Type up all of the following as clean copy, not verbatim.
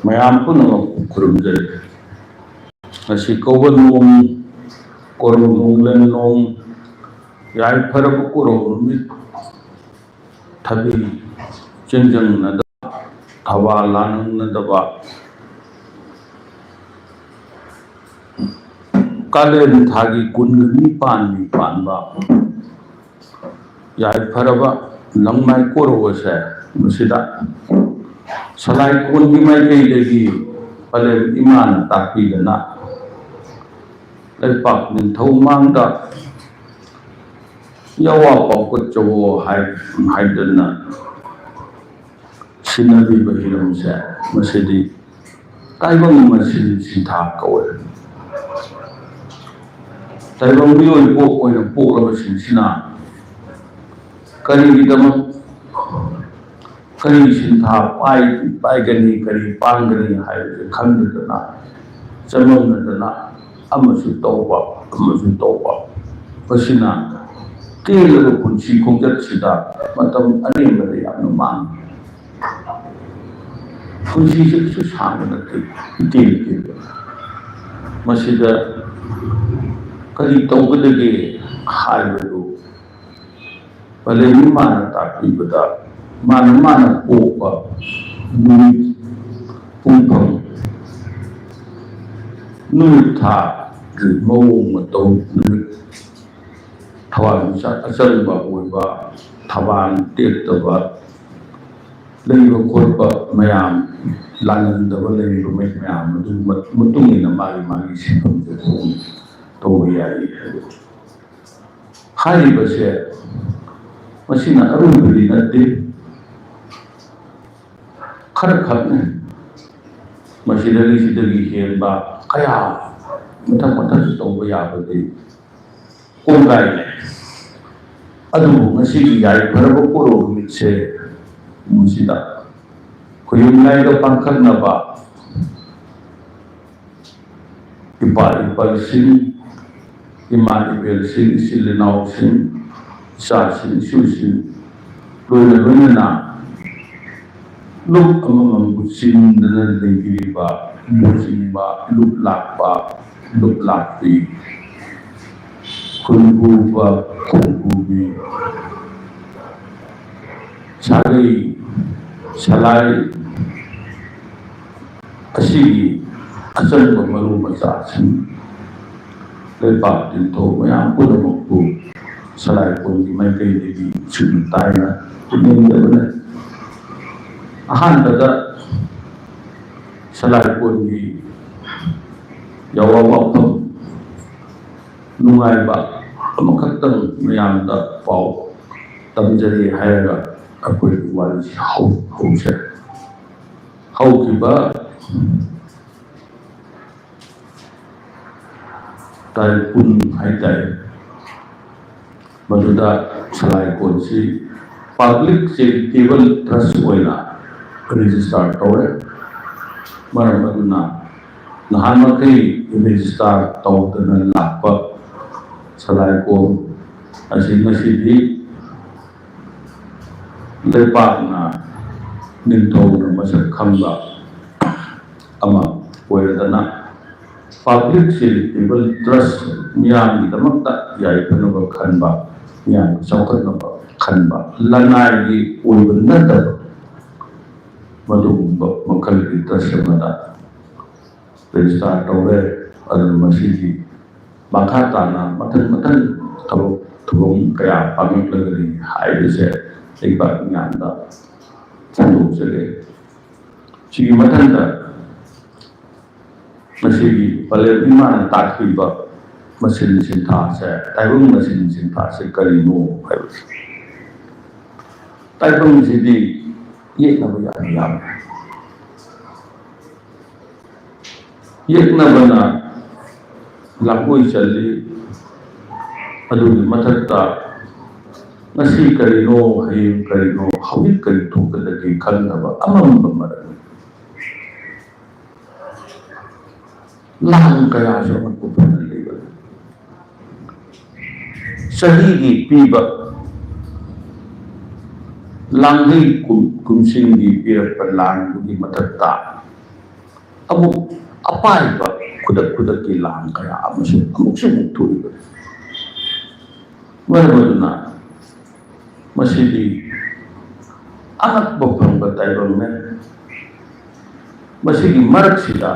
Mayam pun kurumjari. Nasi kawan nom, korum nonglen nom, yai perabu kurumit, thabi jenjang nada, thawa lanang nada ba. Kalen thagi kungani pan ba. Yai peraba langmai koro se musida. Sallaikon ki Meetei lagi pale iman tapi dana. Lepak ningthoukaba yawa pokok jowo haidana sinabi heeramda masidi taibang masin Sintha kawe taibang biyo po oina po la masin sina Kari gidam Kari Sintha Paigani Kari pangani haiba kamdwna chanabage touba pasina telaga punchi khongjat sida matam anembada yamna mang punchi su sanga natte tel masida kari tawgadage haibadu paleni mana takibada mana popa nui pungpang nui tha mawong matau nui thawan asalba oiba thaban tektaba leiba khotba mayam lanandaba leiba mayam adu matungina magi sinfamse tawba yai haibase masina arubri natte khara khakne masidagi henba kaya matang tawba yabade konggai adu ngasi yai paraba koro mitse musida kuyungai da pangkhanaba ipal sin imani sin silinau sin sa sin su sin loina na luk amamam sin dana legiriba musimba luk lakpi kunguba kungubi salai asigi asalba maru masasin lepak dinto mayam punamakku Sallaikon ki Meetei lagi Sintha na ahandada Sallaikon ki yawawapam nungaiba amakatang mayamda pau tamjari haira akoi wali hause haukiba taipun haitai maduda Sallaikon si public charitable trust oina register tawre maram aduna nahanmakai register tawdana lakpa Sallaikon asing lepak na ningthoukaba mashak khangba ama oiradana public charitable trust miyam ki damakta yai phanaba khanba miyam chaukhatnaba khanba lanai gi oiba nataba madugumba makhal ki trust amada register tawre adu masigi makha tana mathan thobong kaya pangaklagari haibase eiba nganda chandukjare sigi mathanda masigi pale imana takhiba masin Sintha se taibung masin Sintha se karino haibase taibung sidi yeknaba yam yeknabana lakoi challi adugi mathakta ngasi karino hayim karino hawik kari thokadagi khalnaba amamba marani lang kaya sa magpupunan liba ꯆꯍꯤꯒꯤ ꯄꯤꯕ ꯂꯥꯡꯍꯩ ꯀꯨꯝꯁꯤꯡꯒꯤ ꯄꯤꯔꯛꯄ ꯂꯥꯡꯗꯨꯒꯤ ꯃꯊꯛꯇ ꯑꯃꯨꯛ ꯑꯄꯥꯏꯕ ꯈꯨꯗꯛꯀꯤ ꯂꯥꯡ ꯀꯌꯥ ꯑꯃꯁꯨ ꯑꯃꯨꯛꯁꯨ ꯊꯣꯛꯏꯕꯅꯤ ꯃꯔꯝ ꯑꯗꯨꯅ ꯃꯁꯤꯗꯤ ꯑꯉꯛꯄ ꯐꯪꯕ ꯇꯥꯏꯕꯪꯅꯦ ꯃꯁꯤꯒꯤ ꯃꯔꯛꯁꯤꯗ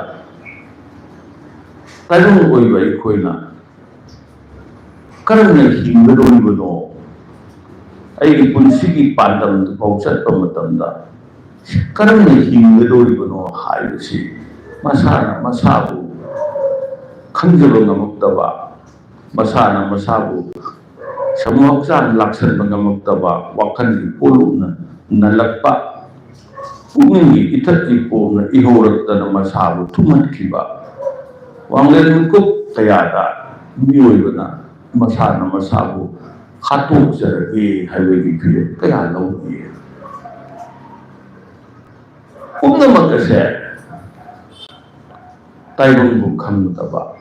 ꯇꯥꯏꯕꯪ ꯑꯣꯏꯕ ꯑꯩꯈꯣꯏꯅ ꯀꯔꯝꯅ ꯍꯤꯡꯒꯗꯧꯔꯤꯕꯅꯣ ꯑꯩꯒꯤ ꯄꯨꯟꯁꯤꯒꯤ ꯄꯥꯟꯗꯝꯗꯨꯐꯥꯎ ꯆꯠꯄ ꯃꯇꯝꯗ ꯀꯔꯝꯅ ꯍꯤꯡꯒꯗꯧꯔꯤꯕꯅꯣ ꯍꯥꯏꯕꯁꯤ ꯃꯁꯥꯅ ꯃꯁꯥꯕꯨ ꯈꯪꯖꯕ ꯉꯝꯃꯛꯇꯕ ꯃꯁꯥꯅ ꯃꯁꯥꯕꯨ ꯁꯃꯨ ꯍꯛꯆꯥꯡ ꯂꯥꯛꯁꯟꯕ ꯉꯝꯃꯛꯇꯕ ꯋꯥꯈꯜꯒꯤ ꯄꯣꯂꯨꯞꯅ ꯅꯜꯂꯛꯄ ꯄꯨꯛꯅꯤꯡꯒꯤ ꯏꯊꯛ ꯏꯄꯣꯝꯅ ꯏꯍꯧꯔꯛꯇꯅ ꯃꯁꯥꯕꯨ ꯊꯨꯝꯍꯟꯈꯤꯕ ꯋꯥꯡꯂꯦꯟ ꯃꯤꯀꯨꯞ ꯀꯌꯥꯗ ꯃꯤꯑꯣꯏꯕꯅ ꯃꯁꯥꯅ ꯃꯁꯥꯕꯨ ꯍꯥꯠꯇꯣꯛꯆꯔꯒꯦ ꯍꯥꯏꯕꯒꯤ ꯐꯤꯔꯦꯞ ꯀꯌꯥ ꯂꯧꯈꯤ ꯄꯨꯝꯅꯃꯛ ꯑꯁꯦ ꯇꯥꯏꯕꯪꯕꯨ ꯈꯪꯗꯕ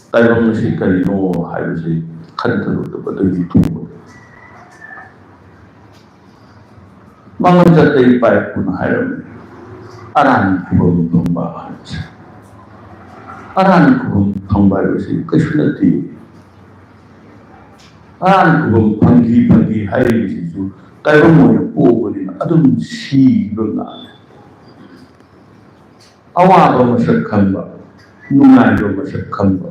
ꯇꯥꯏꯕꯪ ꯑꯁꯤ ꯀꯔꯤꯅꯣ ꯍꯥꯏꯕꯁꯤ ꯈꯟꯊꯔꯨꯗꯕꯗꯒꯤ ꯊꯣꯛꯄ ꯃꯉꯣꯟ ꯆꯠꯇ ꯏꯄꯥ ꯏꯄꯨꯅ ꯍꯥꯏꯔꯝꯃꯤ ꯑꯔꯥꯟ ꯈꯨꯕꯝ ꯐꯪꯕ ꯍꯥꯏꯕꯁꯦ ꯑꯔꯥꯟ ꯈꯨꯕꯝ ꯐꯪꯕ ꯍꯥꯏꯕꯁꯤ ꯀꯩꯁꯨ ꯅꯠꯇꯦ ꯑꯔꯥꯟ ꯈꯨꯕꯝ ꯐꯪꯈꯤ ꯍꯥꯏꯔꯤꯕꯁꯤꯁꯨ ꯇꯥꯏꯕꯪ ꯑꯣꯏꯅ ꯄꯣꯛꯕꯅꯤꯅ ꯑꯗꯨꯝ ꯁꯤꯕ ꯉꯥꯛꯂꯦ ꯑꯋꯥꯕ ꯃꯁꯛ ꯈꯪꯕ ꯅꯨꯡꯉꯥꯏꯕ ꯃꯁꯛ ꯈꯪꯕ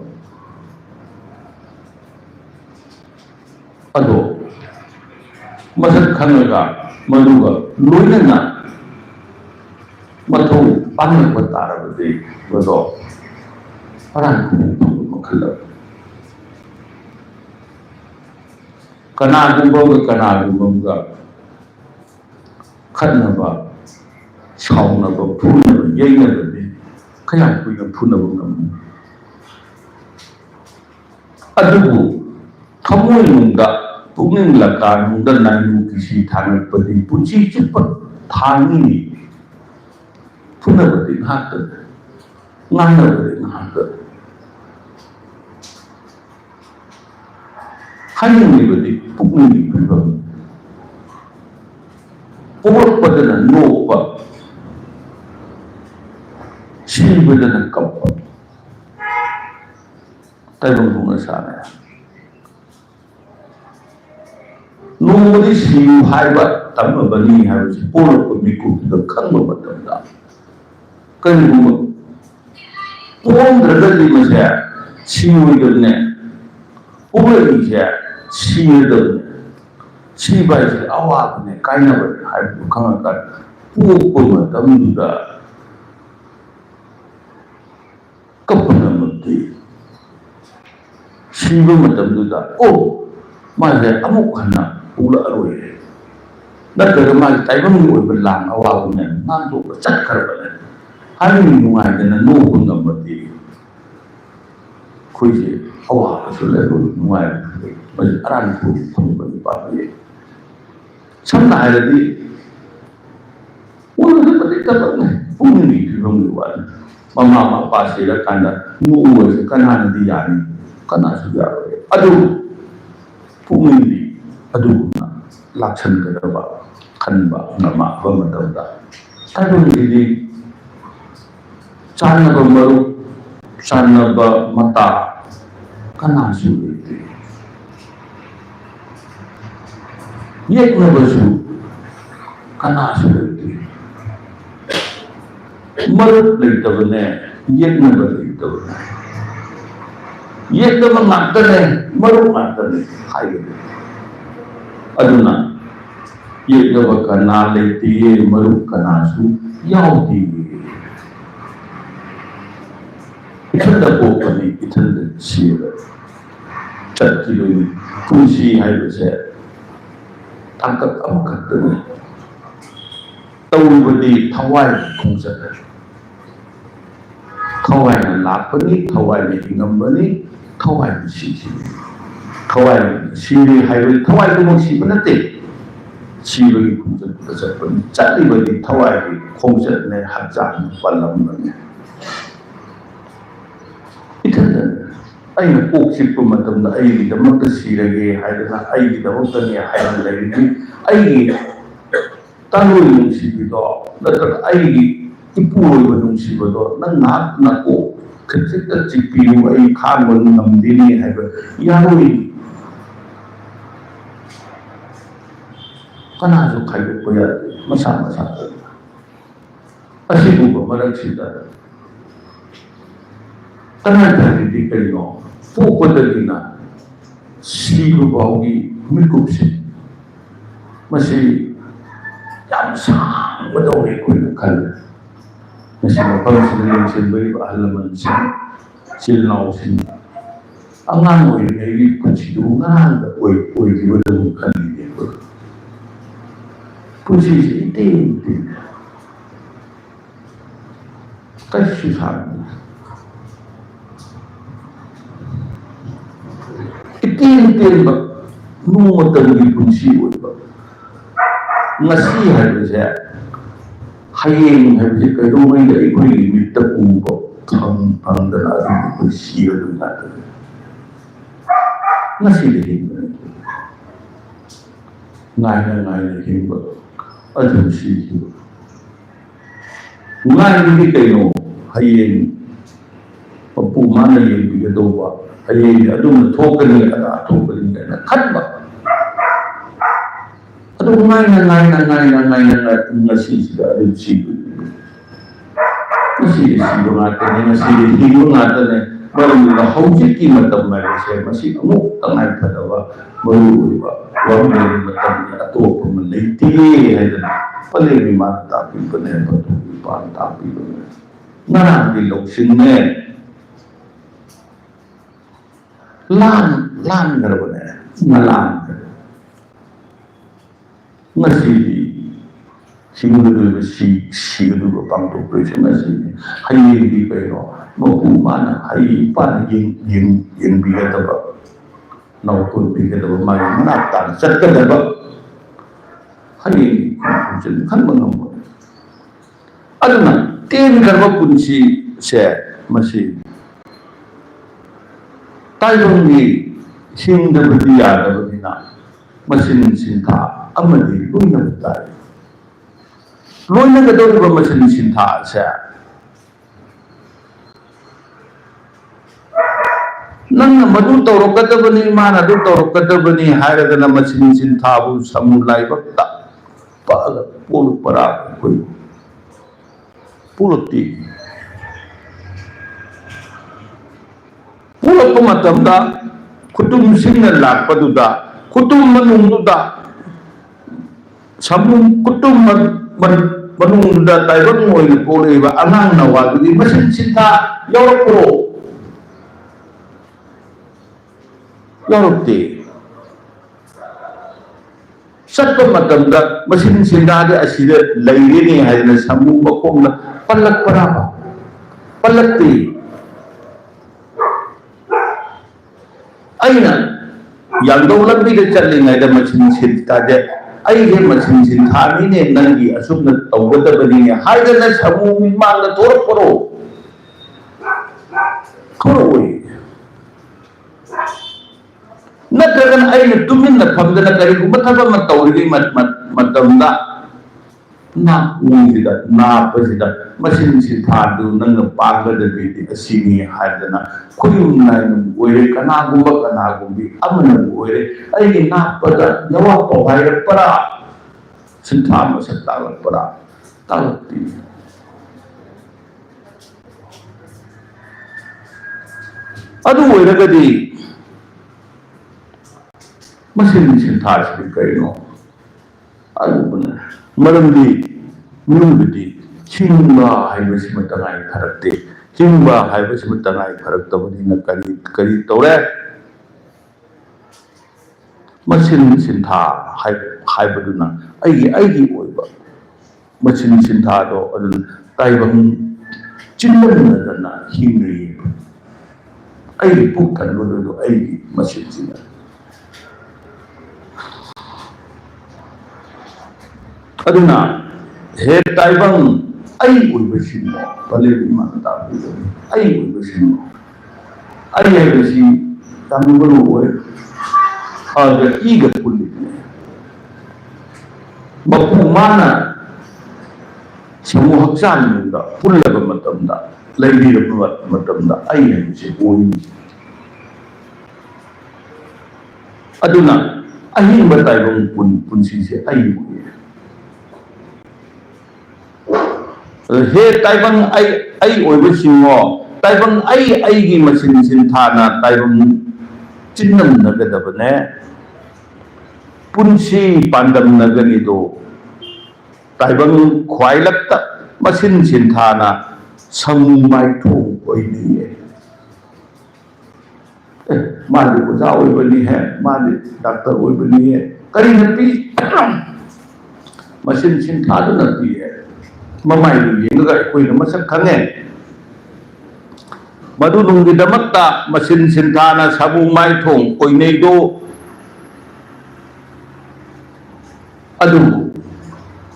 ꯑꯗꯣ ꯃꯁꯛ ꯈꯪꯉꯒ ꯃꯗꯨꯒ ꯂꯣꯏꯅꯅ ꯃꯊꯧ ꯄꯥꯡꯂꯛꯄ ꯇꯥꯔꯕꯗꯤ ꯃꯗꯣ ꯑꯔꯥꯟ ꯈꯨꯕꯝ ꯐꯪꯕ ꯃꯈꯜ ꯀꯅꯥꯒꯨꯝꯕꯒ ꯈꯠꯅꯕ ꯁꯥꯎꯅꯕ ꯐꯨꯅꯕ ꯌꯩꯅꯕꯗꯤ ꯀꯌꯥꯝ ꯀꯨꯏꯅ ꯐꯨꯅꯕ ꯉꯝꯃꯤ ꯑꯗꯨꯕꯨ ꯊꯃꯣꯏꯅꯨꯡꯗ ꯄꯨꯛꯅꯤꯡ ꯂꯀꯥꯅꯨꯡꯗ ꯅꯥꯏꯅꯨ ꯀꯤꯁꯤ ꯊꯥꯡꯒꯠꯄꯗꯤ ꯄꯨꯟꯁꯤ ꯆꯨꯞꯄ ꯊꯥꯡꯉꯤꯅꯤ ꯐꯨꯅꯕꯗꯤ ꯉꯥꯏꯍꯥꯛꯇꯅꯤ ꯉꯥꯡꯅꯕꯗꯤ ꯉꯥꯏꯍꯥꯛꯇꯅꯤ ꯍꯥꯏꯅꯤꯡꯂꯤꯕꯗꯤ ꯄꯨꯛꯅꯤꯡꯒꯤ ꯐꯤꯕꯝ ꯄꯣꯛꯂꯛꯄꯗꯅ ꯅꯣꯛꯄ ꯁꯤꯕꯗꯅ ꯀꯞꯄ ꯇꯥꯏꯕꯪ ꯍꯧꯅ ꯁꯥꯟꯅꯩ ꯅꯣꯡꯃꯗꯤ ꯁꯤꯌꯨ ꯍꯥꯏꯕ ꯇꯝꯃꯕꯅꯤ ꯍꯥꯏꯕꯁꯤ ꯄꯣꯛꯂꯛꯄ ꯃꯤꯀꯨꯞꯇꯨꯗ ꯈꯪꯕ ꯃꯇꯝꯗ ꯀꯔꯤꯒꯨꯝꯕ ꯄꯣꯛꯑꯝꯗ꯭ꯔꯒꯗꯤ ꯃꯁꯦ ꯁꯤꯔꯣꯏꯗꯕꯅꯦ ꯄꯣꯛꯂꯛꯏꯁꯦ ꯁꯤꯔꯗꯕꯅꯦ ꯁꯤꯕ ꯍꯥꯏꯁꯦ ꯑꯋꯥꯕꯅꯦ ꯀꯥꯏꯅꯕꯅꯦ ꯍꯥꯏꯕꯗꯨ ꯈꯪꯉꯀꯥꯟꯗ ꯄꯣꯛꯄ ꯃꯇꯝꯗꯨꯗ ꯀꯞꯄ ꯉꯝꯃꯛꯇꯦ ꯁꯤꯕ ꯃꯇꯝꯗꯨꯗ ꯃꯥꯁꯦ ꯑꯃꯨꯛ ꯍꯟꯅ ꯄꯣꯛꯂꯛꯑꯔꯣꯏ ꯅꯠꯇ꯭ꯔꯒ ꯃꯥꯒꯤ ꯇꯥꯏꯕꯪꯒꯤ ꯑꯣꯏꯕ ꯂꯥꯟ ꯑꯋꯥꯕ ꯃꯌꯥꯝ ꯅꯥꯟꯊꯣꯛꯄ ꯆꯠꯈ꯭ꯔꯕꯅꯦ ꯍꯥꯏꯅ ꯅꯨꯡꯉꯥꯏꯗꯅ ꯅꯣꯛꯄ ꯉꯝꯃꯗꯤ ꯑꯩꯈꯣꯏꯁꯦ ꯑꯋꯥꯕꯁꯨ ꯂꯩꯔꯣꯏ ꯅꯨꯡꯉꯥꯏꯕꯁꯨ ꯂꯩ ꯃꯁꯤ ꯑꯔꯥꯟꯕ ꯐꯪꯕꯒꯤ ꯄꯥꯝꯕꯩ ꯁꯝꯅ ꯍꯥꯏꯔꯗꯤ ꯑꯣꯏꯒꯗꯕꯗꯤ ꯊꯕꯛꯅꯦ ꯄꯨꯛꯅꯤꯡꯒꯤ ꯐꯤꯕꯝꯒꯤ ꯋꯥꯅꯤ ꯃꯃꯥ ꯃꯄꯥ ꯁꯤꯔꯀꯥꯟꯗ ꯅꯣꯛꯑꯣꯏꯁꯦ ꯀꯅꯥꯅꯗꯤ ꯌꯥꯅꯤ ꯀꯅꯥꯁꯨ ꯌꯥꯔꯣꯏ ꯑꯗꯨꯕꯨ ꯄꯨꯛꯅꯤꯡꯗꯤ ꯑꯗꯨꯒꯨꯝꯅ ꯂꯥꯛꯁꯟꯒꯗꯕ ꯈꯟꯕ ꯉꯝꯃꯛꯄ ꯃꯇꯝꯗ ꯇꯥꯏꯕꯪꯒꯤꯗꯤ ꯆꯥꯟꯅꯕ ꯃꯔꯨꯞ ꯆꯥꯟꯅꯕ ꯃꯇꯥ ꯀꯅꯥꯁꯨ ꯂꯩꯇꯦ ꯌꯦꯛꯅꯕꯁꯨ ꯀꯅꯥꯁꯨ ꯂꯩꯇꯦ मरुद लेटबने यज्ञ लेटबने यज्ञ मात्रने मरुद मात्रने हाइबे अदुना यज्ञ कना लेती मरुद कनासु यावती इथंदा पोपनी इथंदा सिर चत्तिलोनी पुंसी हाइबसे ताकत अमखतने तौबदी थवाई खुंजत थवाई लापनी थवाई हिंगंबनी थवाई सीसी थवाई सीरी हाइबे थवाई तो मसीब नते सीबगी खुंजत बचपनी चत्तिबदी थवाई खुंजत ने हजान पल्लम ने इथंदा ꯑꯩꯅ ꯀꯣꯛ ꯆꯤꯛꯄ ꯃꯇꯝꯗ ꯑꯩꯒꯤꯗꯃꯛꯇ ꯁꯤꯔꯒꯦ ꯍꯥꯏꯗꯅ ꯑꯩꯒꯤꯗꯃꯛꯇꯅꯦ ꯍꯥꯏꯅ ꯂꯩꯔꯤꯗꯤ ꯑꯩꯒꯤ ꯇꯥꯡꯂꯣꯏ ꯅꯨꯡꯁꯤꯕꯗꯣ ꯅꯠꯇ꯭ꯔꯒ ꯑꯩꯒꯤ ꯏꯄꯨꯔꯣꯏꯕ ꯅꯨꯡꯁꯤꯕꯗꯣ ꯅꯪ ꯉꯥꯏꯍꯥꯛ ꯅꯀꯣꯛ ꯈꯖꯤꯛꯇ ꯆꯤꯛꯄꯤꯌꯨ ꯑꯩ ꯈꯥꯡꯕ ꯉꯝꯗꯦꯅꯦ ꯍꯥꯏꯕ ꯌꯥꯔꯣꯏ ꯀꯅꯥꯁꯨ ꯈꯥꯏꯗꯣꯛꯄ ꯌꯥꯗꯦ ꯃꯁꯥ ꯃꯁꯥꯗ ꯑꯁꯤꯒꯨꯝꯕ ꯃꯔꯛꯁꯤꯗ ꯇꯉꯥꯏꯐꯗ꯭ꯔꯗꯤ ꯀꯩꯅꯣ ꯄꯣꯛꯄꯗꯒꯤꯅ ꯁꯤꯕ ꯐꯥꯎꯒꯤ ꯃꯤꯀꯨꯞꯁꯦ ꯃꯁꯤ ꯌꯥꯝ ꯁꯥꯡꯒꯗꯧꯔꯦ ꯑꯩꯈꯣꯏꯅ ꯈꯜꯂꯦ ꯃꯁꯤ ꯃꯐꯝꯁꯤꯗ ꯌꯦꯡꯁꯤꯟꯕꯤꯔꯤꯕ ꯑꯍꯜ ꯂꯃꯟꯁꯤꯡ ꯏꯆꯤꯜ ꯏꯅꯥꯎꯁꯤꯡ ꯑꯉꯥꯡ ꯑꯣꯏꯔꯤꯉꯩꯒꯤ ꯄꯨꯟꯁꯤꯗꯨꯕꯨ ꯉꯔꯥꯡꯗ ꯑꯣꯏꯈꯤꯕꯗꯨ ꯈꯜꯂꯤꯅꯦ ꯑꯩꯈꯣꯏ puisi itu kesusahan itu nunggu terlalu puisi itu ngasih harusnya hayeng harusnya kalau mereka ikut minta umbo kamdwna itu puisi itu ngasih deh ngai himba aduh sih ngai ini kayak hayeng pempu mana yang bikin doa hayeng aduh token ada token ada khangba aduh ngai ngasih sudah ada sih masih hidup ngatanya baru hauji kita malaysia masih kamu tengah katawa baru baru dari matanya atau Meetei ada paling lima tapi benar betul tapi benar mana di lokasinya lan benar ngalan masih si dulu pangtu presiden masih hari di Peru mau mana haiba yang biar thabk naupun biar thabk mana tan sekat thabk hari ini kan mengambil aduna ten karma kunci saya masih tayong ni hingga berdiada begina MASIN Sintha amadi luina betai luina kedua MASIN Sintha saya nang madu tawrokadabani mana du tawrokadabani hairagana MASIN Sintha bu samulai bakta paga pulu para koi puluti pulu matamda kutum sinna lakpaduda kutum manungduda samu kutum manungduda taibang moy poleba anang nawagudi MASIN Sintha yorokro yorokti satpa matamda MASIN Sintha asida laireni haina samu makongna palak paraba palakti aina yang daulat bida challinga da MASIN Sintha de aige MASIN Sintha ni ne nangi asumna tawgada bani haidana samu mimanga torporo koroi nagkagan ay tumin na pamdana kari kumataba matawri matamda na ungida na pasida MASIN Sintha do nang pangba da bidi asini hadana kuyum na oire kanagumbi amana oire ay na pada nawa pahayar para Sintha masatawat para talati adu oire gadi MASIN Sintha sih kaino, aduh benar. Malamdi, menunggu chingba haibasi matangai karakter, chingba haibasi matangai karakter begini kari tahu MASIN Sintha haibaduna, aigi oiba, MASIN Sintha do adun taibang cinta dana hingri, aigi bukan lodo aigi MASIN Sintha. aduna he taibang ai oibasino palema ta ai oibasino ai haibasi yamna maru oi aga iga pulli mapu mana samu haksan da pullaba matamda laibiraba matamda ai haibasi oi aduna ahimba taibang punsi se ai oi he taibang ai oi ba singo taibang ai gi masin sinthana taibang chinnam nagadabane punsi pandam nagani do taibang khwailakta masin sinthana sambai tho oi ni mali oja oi bani hai mali doctor oi bani hai kari napi masin sintha do napi hai mamai yenga koi na masak khange madu nunggi damakta masin sinthana sabu mai thong koi nei do adu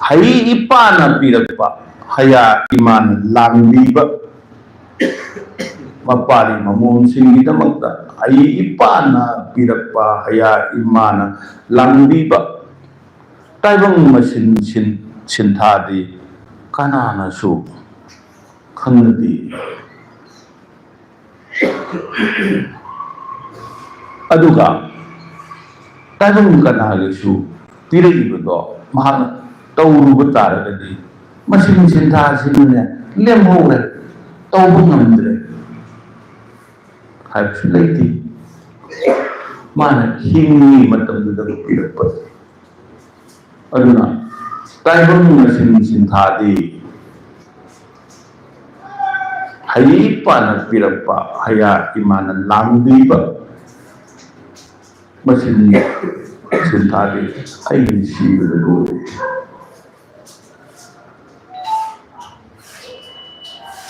hai ipana pirakpa haya iman langbiba mapari mamon singi damakta hai ipana pirakpa haya imana langbiba taibang masin sinthadi kanana su khanadi aduga taibang kanage su piraibido mahana tawruba taragadi masin sintha sinne lemhore tawbu ngamdre haibsu leiti mana hingi matamda pirappa aduna taibang masin sinthadi haipana pirappa haya imana langbiba masin sinthadi ai sibada do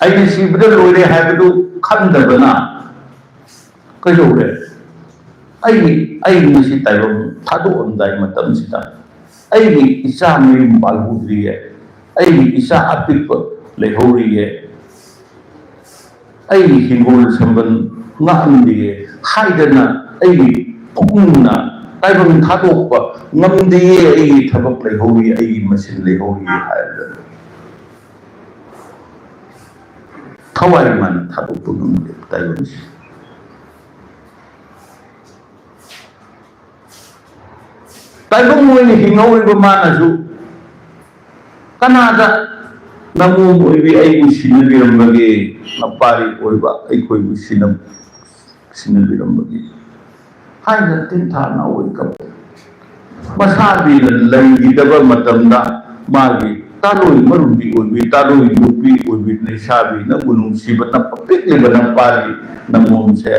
ai sibada loire haibadu khandabana kajore ai masi taibang thadu ondai matam sita ai isa mayum balhudriye ai isa apik lehoriye ai hingol samban ngamdiye haidana ai pungna taibang thadokpa ngamdiye ai thabak lehori ai masin lehori haida thawai man thadokpa ngamde taibang taibang moini hingauiba manasu kanada namu oibi ai sinabirambage napari oiba ai koibu sinabirambage haina tinthana oi kap masabi laigidaba matamda magi taloi marubi oibi taloi lupi oibi naisabi na bunung siba na papik liba na pari namom se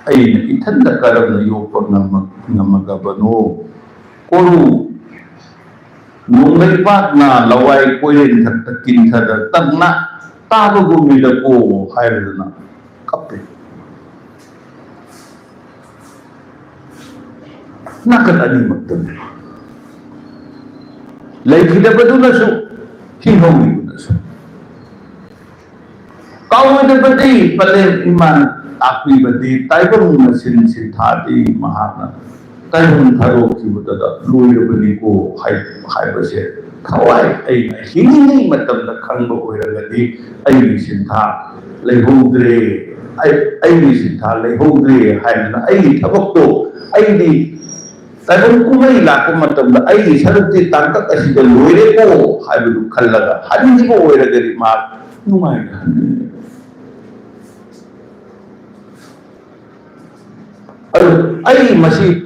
ai ithanda karam na yopa ngamagabano koru nongmaijing na lawai koiren thakta kinthada tagna tabagumida ko hairana kappe nakatani magtam laikidabadulasu hinhongibulasu kawidabadi pale iman akibadi taibang masin sinthadi mahana taibang tharokibada loirabani ko haibase thawai ai hingi matamda khangba oiragadi ai sintha leihogre ai sintha leihogre haina ai thabakto ai di taibang kumai lakko matamda ai sarukti tangkak asida loire ko haibu khallaga hangi bo oiragadi ma numai ai masi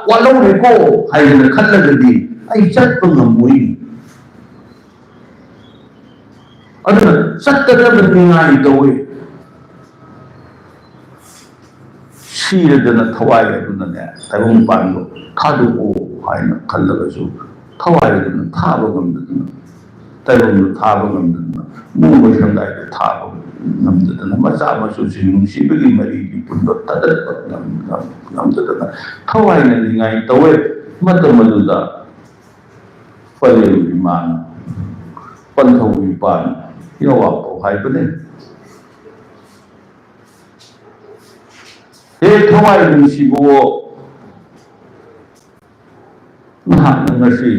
walau ko haina khallagadi ai chatpa ngamui aduna sattadabani ngai dawe siradana thawai aduna ne taibang pando thadu ko haina khallagasu thawai aduna thaba ngamdana taibang thaba ngamdana mu samdai thaba ngamdana macha masu sinungsibagi mari gi punba tadat ngamdana thawai na ngai dawe matamaduda paleru imana panthau ipan yawa ko haibane ꯍꯦ ꯊꯋꯥꯏ ꯅꯨꯡꯁꯤꯕꯣ ꯅꯍꯥꯛꯅ ꯉꯁꯤ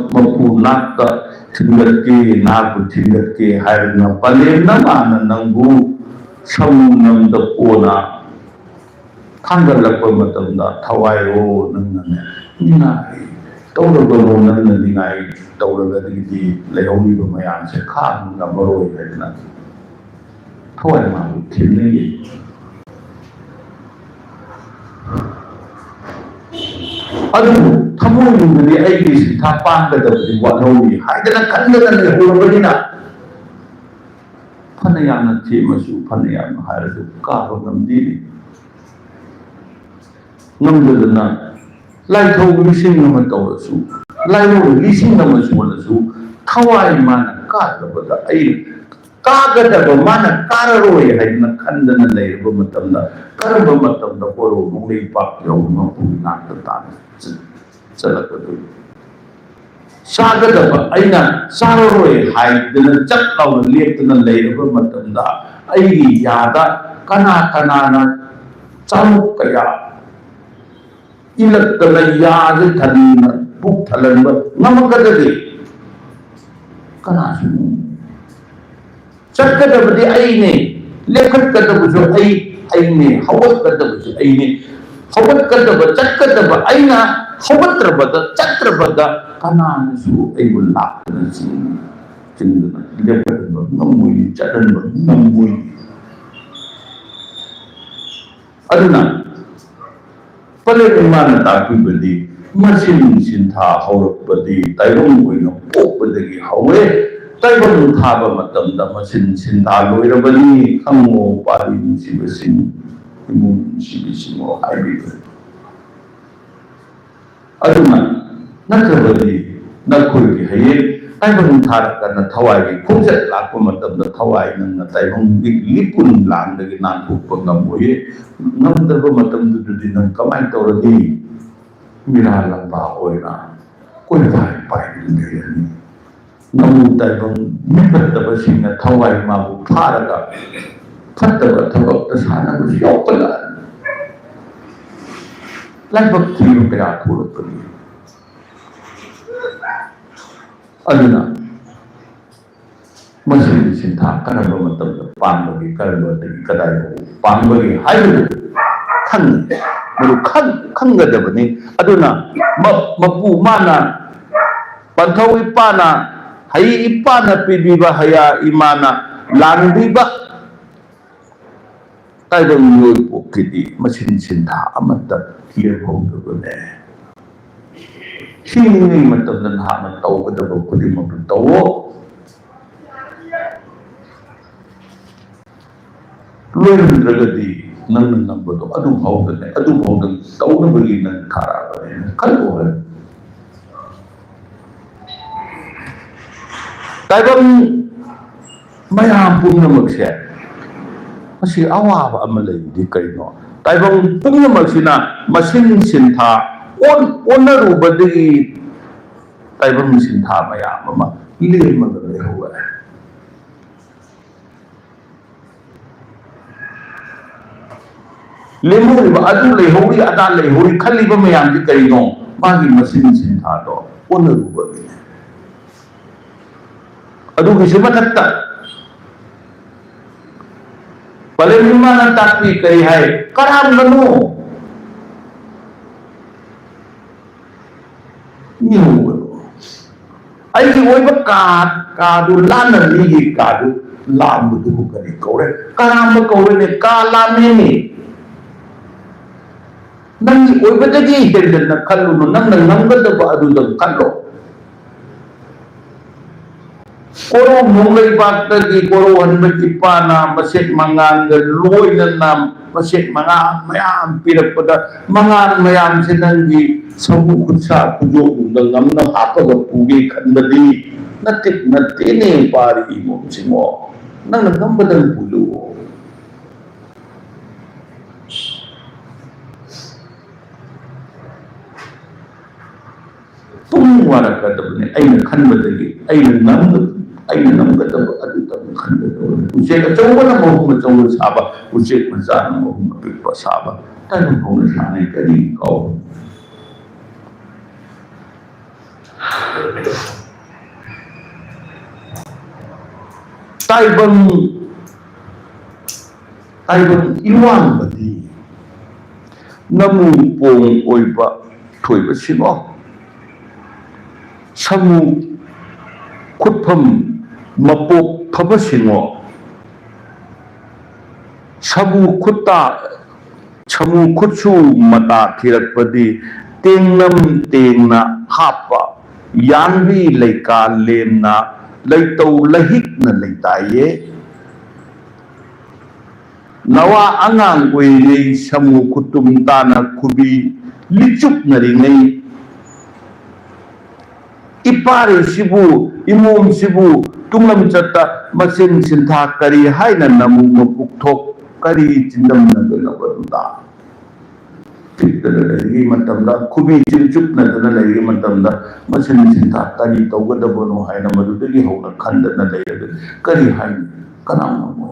ꯃꯄꯨ ꯅꯥꯛꯇ ꯊꯤꯟꯒꯠꯀꯦ ꯅꯍꯥꯛꯄꯨ ꯊꯤꯟꯒꯠꯀꯦ ꯍꯥꯏꯗꯅ ꯄꯂꯦꯝꯅ ꯃꯥꯅ ꯅꯪꯕꯨ ꯁꯃꯨꯅꯝꯗ ꯄꯣꯅ ꯊꯥꯡꯒꯠꯂꯛꯄ ꯃꯇꯝꯗ ꯊꯋꯥꯏꯔꯣ ꯅꯪꯅꯅꯦ ꯅꯤꯡꯉꯥꯏ ꯇꯧꯔꯕꯅꯣ ꯅꯪꯅ ꯅꯤꯡꯉꯥꯏ ꯇꯧꯔꯒꯗꯤ ꯂꯩꯍꯧꯔꯤꯕ ꯃꯌꯥꯝꯁꯦ ꯈꯥꯡꯕ ꯉꯝꯃꯔꯣꯏ ꯍꯥꯏꯗꯅꯊꯋꯥꯏ ꯃꯥꯕꯨ ꯊꯤꯟꯅꯩ ꯑꯗꯨꯕꯨ ꯊꯃꯣꯏꯅꯨꯡꯗꯗꯤ ꯑꯩꯒꯤ ꯁꯤꯟꯊꯥ ꯄꯥꯟꯒꯗꯕꯗꯤ ꯋꯥꯠꯍꯧꯔꯤ ꯍꯥꯏꯗꯅ ꯈꯟꯗꯅ ꯂꯩꯍꯧꯔꯕꯅꯤꯅ ꯐꯅ ꯌꯥꯝꯅ ꯊꯦꯝꯃꯁꯨ ꯐꯅ ꯌꯥꯝꯅ ꯍꯥꯏꯔꯁꯨ ꯀꯥꯕ ꯉꯝꯗꯦ ꯉꯝꯗꯗꯅ ꯂꯥꯏꯊꯧ ꯂꯤꯁꯤꯡ ꯑꯃ ꯇꯧꯔꯁꯨ ꯂꯥꯏꯔꯧ ꯂꯤꯁꯤꯡ ꯑꯃ ꯁꯣꯜꯂꯁꯨ ꯊꯋꯥꯏ ꯃꯥꯅ ꯀꯥꯗꯕꯗ ꯑꯩ ꯀꯥꯒꯗꯕ ꯃꯥꯅ ꯀꯥꯔꯔꯣꯏ ꯍꯥꯏꯗꯅ ꯈꯟꯗꯅ ꯂꯩꯔꯕ ꯃꯇꯝꯗ ꯀꯔꯝꯕ ꯃꯇꯝꯗ ꯀꯣꯔꯧ ꯅꯣꯡꯂꯩꯄꯥꯛ ꯌꯧꯕ ꯃꯄꯨꯒꯤ ꯅꯥꯛꯇ ꯇꯥꯅ ꯆꯠꯂꯛꯀꯗꯣꯏꯅꯤ ꯆꯥꯒꯗꯕ ꯑꯩꯅ ꯆꯥꯔꯔꯣꯏ ꯍꯥꯏꯗꯅ ꯆꯠ ꯂꯥꯎꯅ ꯂꯦꯞꯇꯅ ꯂꯩꯔꯕ ꯃꯇꯝꯗ ꯑꯩꯒꯤ ꯌꯥꯗ ꯀꯅꯥꯅ ꯆꯥꯔꯨꯛ ꯀꯌా ilagtala yaase thalina puk thalanba ngamakadadi kanasu chakadabadi aine lekhatkadabusu aine hawakadabusu aine hawakadaba chakadaba aina hawatrabada chatrabada kananasu aibu laktana chindana lekhatkadaba ngamui chadanba ngamui aduna Palemana takibadi masin sintha haurakpadi taibang oina pokpadagi haure taibang thaba matamda masin sintha loirabani khangmo pari nungsibasin imun nungsibisingo haiba aduna natrabadi nakhurgi haye taibang tharakana thawai khongjat lakpa matamda thawai nangna taibang lipun langdagi nanthokpa ngamoye ngamdaba matamdududi nang kamai tauradi mira lamba oina koi pai lirani namu taibang mipattaba singna thawai mabu pharaga phattaba thabakta sanabu yokala laibak thiru kaya thurapani aduna masin sintha karamba matamda pangbagi karambadagi kadai pangbagi haiba khanggadabani aduna mapu mana panthau ipana hai ipana pibiba haya imana langbiba taibang yoi pokidi masin sintha amata lehowdabane hingi matamda nahana tawgadaba khudimak tawo loirundragadi nang nambado adu hawdane tawnabagi nang kharabane kalwa taibang mayam pumnamakse masi awaba ama laydi kaino taibang pumnamaksina masin sintha onarubadagi taibang sintha mayam ama lemaga lehowa lemuriba adu lehori ada lehori khaliba mayam di karino magi masin sintha do onarubagi adu kisi matakta palemana takpi kari hai karam nanu nihu aiki oiba kadu lana ligi kadu lambu tu kari kore karam kore ne kalame ni nangi oiba dagi hirdan kallu no nang nanggadaba adudam kallo koro nongmaijing koro hanbakipana maset mangan loinana maset mangan mayam pirapada mangan mayam sinangi sabu kutsa kujo ngamna hapaga puge khanbadi natine pari mo singo nang ngambadan pulu tung warakadabne aina khanbadagi aina nang ꯑꯩꯅ ꯉꯝꯒꯗꯕ ꯑꯗꯨꯇꯪ ꯈꯟꯒꯗꯕꯅꯤ ꯎꯆꯦꯛ ꯑꯆꯧꯕꯅ ꯃꯍꯨꯝ ꯑꯆꯧꯕ ꯁꯥꯕ ꯎꯆꯦꯛ ꯃꯆꯥꯅ ꯃꯍꯨꯝ ꯑꯄꯤꯛꯄ ꯁꯥꯕ ꯇꯥꯏꯕꯪ ꯐꯥꯎꯅ ꯁꯥꯟꯅꯩ ꯀꯔꯤ ꯀꯥꯎꯕ Taibang iwang-badi namupong oiba thoiba sino samu khutpham mapok phaba sino samu khutsu mata thirakpadi tengnam tengna hapa yanbi leika lemna leitau lahikna leitaye nawa angang oirei samu khutum tana khubi lichuk naringai ipare sibu imom sibu tunglam chatta masin sintha kari haina namu mapukthok kari chindam nagana baruda Tidakkan lagi matamda khubi chilchuk nadana lagi matamda masin sintha kari tawgadabano haina madudagi hawna khandana lagi kari haina kanana mo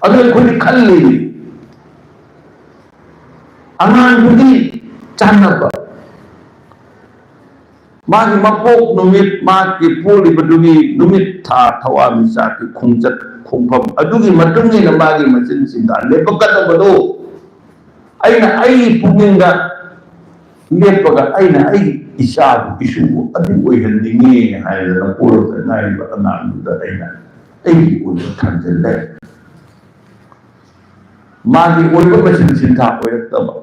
अगर कोई खल ले अनांगुदी चानबा मागी मपोक नुमित मागी पोली बदुगी नुमित था थवा मिसा की खुंजत खुंफम अदुगी मतुंगी न मागी मसिन सिंदा लेपकदबदो अइना अइ पुगिंगा लेपगा अइना अइ इशाबु इशुबु अदु ओइहन्दिंगे हायना पोरोता नाइबा अनांगुदा अइना अइ ओइ थांजले मागी ओइबा मसिन सिंथा ओइरक्तबा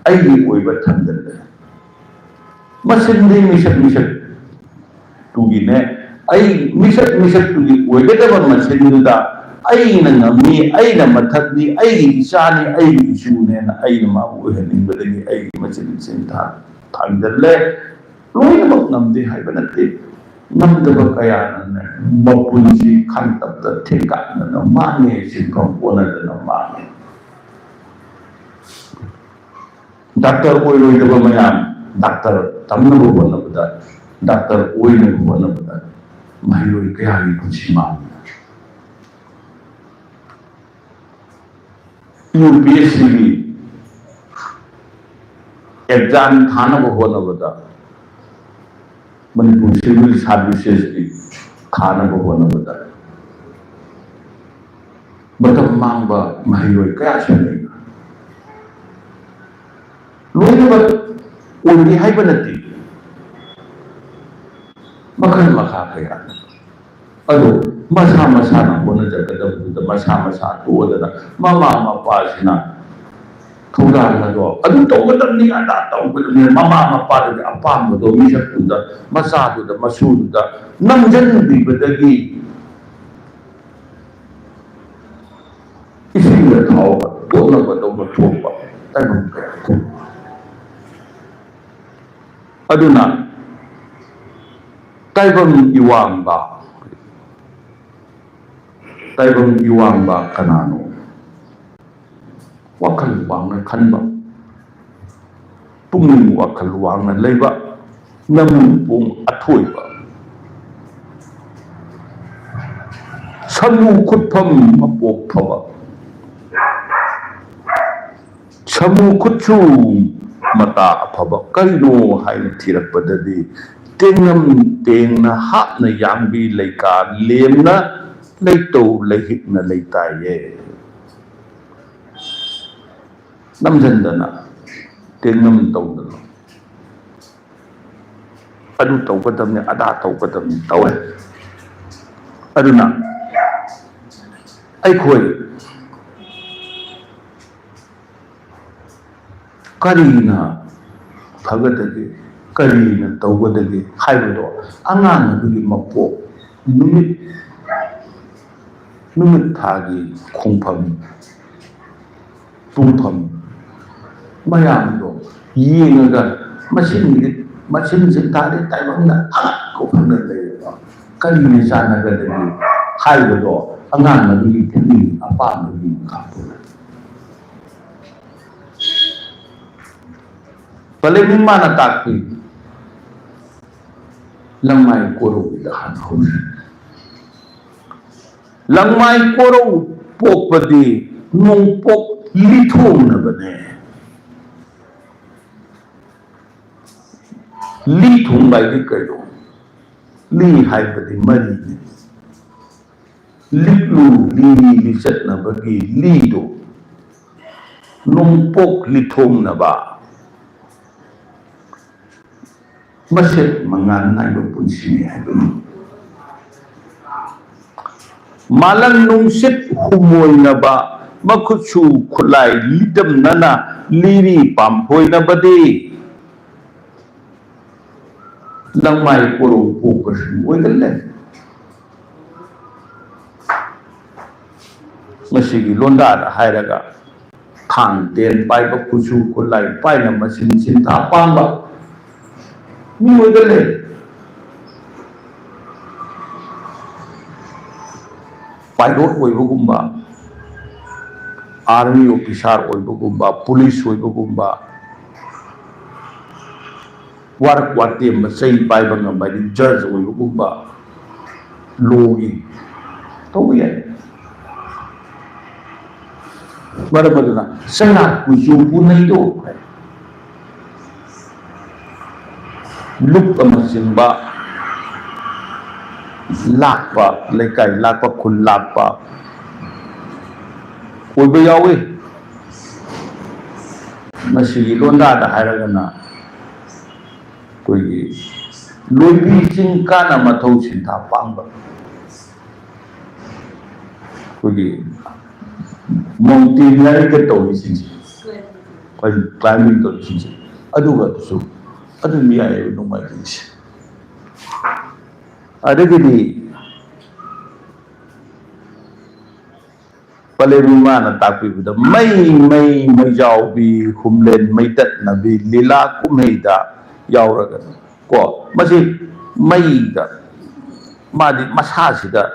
अइगी ओइबा थांजले मसिनदी मिसक तुगिने अइ मिसक तुगी ओइगदबा मसिनदुदा अइना ngami अइना मथकनी अइगी इचानी अइगी इशुनेना अइना मा ओइहनिंगबदगी अइगी मसिन सिंथा थांजले लोइनमक ngamde हाइबा नते ngamdaba kayana mapunsi khantapta thekana mane sinkham ponadana mane Doctor oiloi mayam doctor tamnabu bonabada doctor oiloi bonabada mailoi kayagi punsima UPSC exam thanabu bonabada Manipur civil services thanabu bonabada matam mangba mailoi kaya sanai लोइनबा ओइनि हाइबा नति मखन मखा कया अदो मसा मसा ना बोना जगदबुदा मसा तोदना mama मपासिना थौदा नदो अदु तौगदमनि अदा तौगदमनि ममा मपादि अपामदो मिसकुदा मसादुदा मसुदुदा नमजन बिबदगी इसिंगा थावबा तोनबा दौना थोपा ताइबं कया aduna taibang iwangba kanano wakal wangna khanba pungning wakal wangna leiba namumpung athoiba samu khutpham mapok phaba samu khutchu mata afaba karino haina thirakpadadi tengnam tengna hapna yangbi leika lemna leitau lehikna leitaye namjandana tengnam tawdana adu tawgadamne ada tawgadamne tawe aduna aikhoi Karina Pagadagi, Karina Taugadagi, Haibado, Angan Mapo, Numit Tagi, Kumpam, Pumpam, Mayamdo, Yinaga, Machine Zitari, Taibanga, Kopanga, Karina Sanagadagi, Haibado, Angan Tini, Apam, Kapuna. Paling mana takti langmai koro da han ho langmai koro pok padi nong pok li thong na bane li thong bai di kayo li haibadi mari li lu li chat na bagi li do nong pok li thong na ba maset mangan nai ba punsi haibani malang nung sit humoy na ba makutsu kulay lidam nana liri pampoy na ba di langmai koro pokas moy galan masigi londa da hairaga khang ten pai ba kutsu kulay pai na masin Sintha pangba mi moy galan pilot oibagumba army officer oibagumba police oibagumba warak wate masai paiba ngamba di judge oibagumba logi tawya baramaduna sana kujupu nai do luk amasimba lakpa laikai lakpa khun lakpa oiba yawe masigi londa da hairagana koigi loibi ching kana mathau Sintha pangba koigi mountain ke to isin koi climbing to isin aduga su adu mi ay no mai isin adagidi palerumana takpibida mai jawbi humlen mai tat nabi lila kumheida yauraga ko masi mai da madi masasida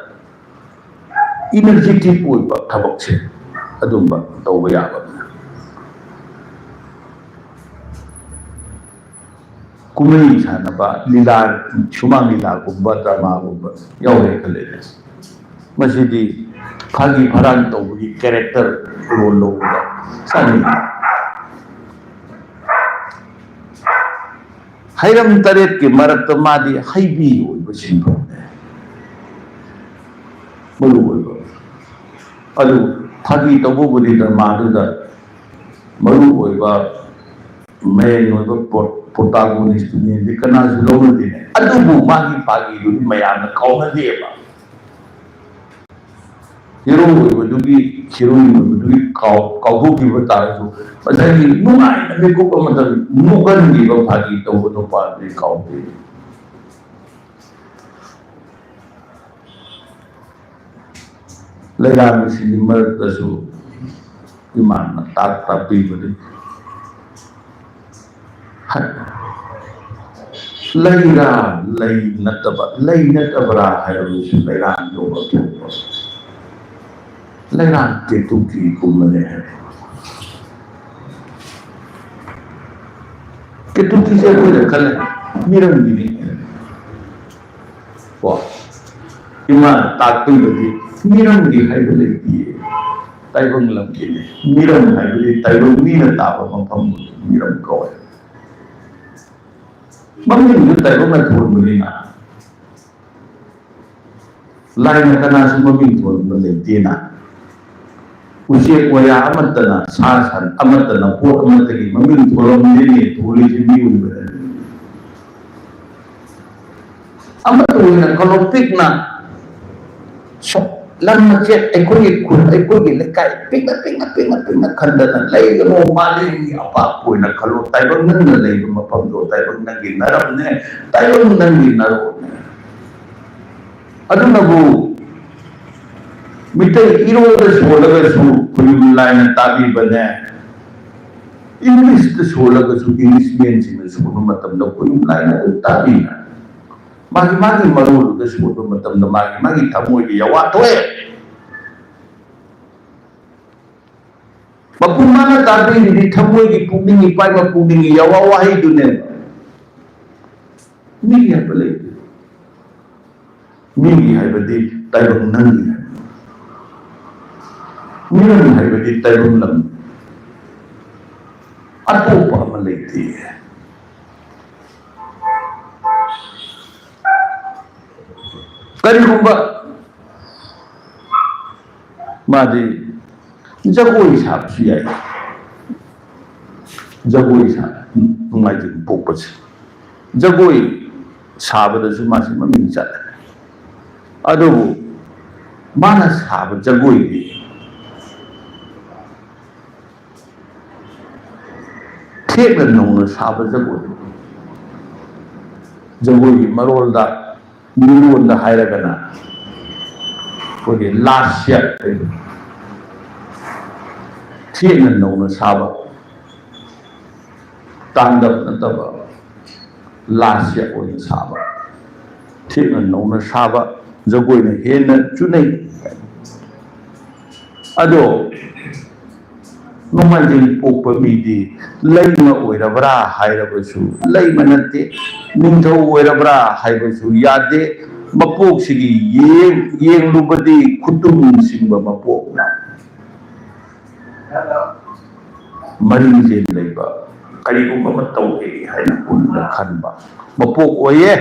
energetic oiba thabakse adumba tawba yaba kumei sanaba lila shumang lila gumba drama gumba yaure khale masidi khagi pharan tawgi character role lo sani hairam taret ki marat madi haibi oiba sinbo malu oiba adu khagi tawbu budi drama da malu oiba main oiba protagonist ni dikana zulong din adubu magi pagi du mayam kauna deba hero dugi heroine dugi kau ki bata so pasai nungai na ko matar nugan ni ba phagi to to pa ni kau de legan si mar tasu iman tak tapi budi laira lai natabra haru laira do laira ke tuki kumane ke tuki se ko kal miram dini wa ima takpi budi miram di haibale di taibang lam ke miram haibale taibang ni na ta ba pam miram ko Mungkin itu tak pernah turun berinak. Lain kerana semua turun berlentina. Usia kuaya amat tanah sasan amat tanah pur amat lagi mungkin turun ini turun ini uber. Amat turun kalau pikna sok lan macet ekor lekai pikna kandanan lagi mau maling apa pun nak kalau taibang nang lagi mapam do taibang nang ginaram ne taibang nang ginaro adu nabu Meetei iro da solaga su kulim line tabi bane English da solaga su English men sin su matam da kulim line tabi na magi marul da su matam da magi thamoi ki yawa toy Mapumana tabi di thamoi ki pungning ipai ma pungning yawa wahai dunen ni ya bale Migi haibadi taibang nangi. Miram haibadi taibang lam. Atopa maliti. Karigumba madi jagoi sabsu yai. Jagoi sa nongmaijing pokpas. Jagoi sabadasu masi maming chat. Adubu mana sabad jagoi di. Thekna nongna sabad jagoi. Jagoi marolda Nirunda hairagana. Kogi lasya. Thekna nongna sabad. Tandap nataba lasya oina saba thekna nongna saba jagoi na hena chunai ado nongmaijing pokpa midi leima oirabra hairabasu leima natte ningthou oirabra haibasu yade mapok sigi yenglubadi khutum singba mapokna marinje leiba Karigumba matauhe haina punna khangba mapok oye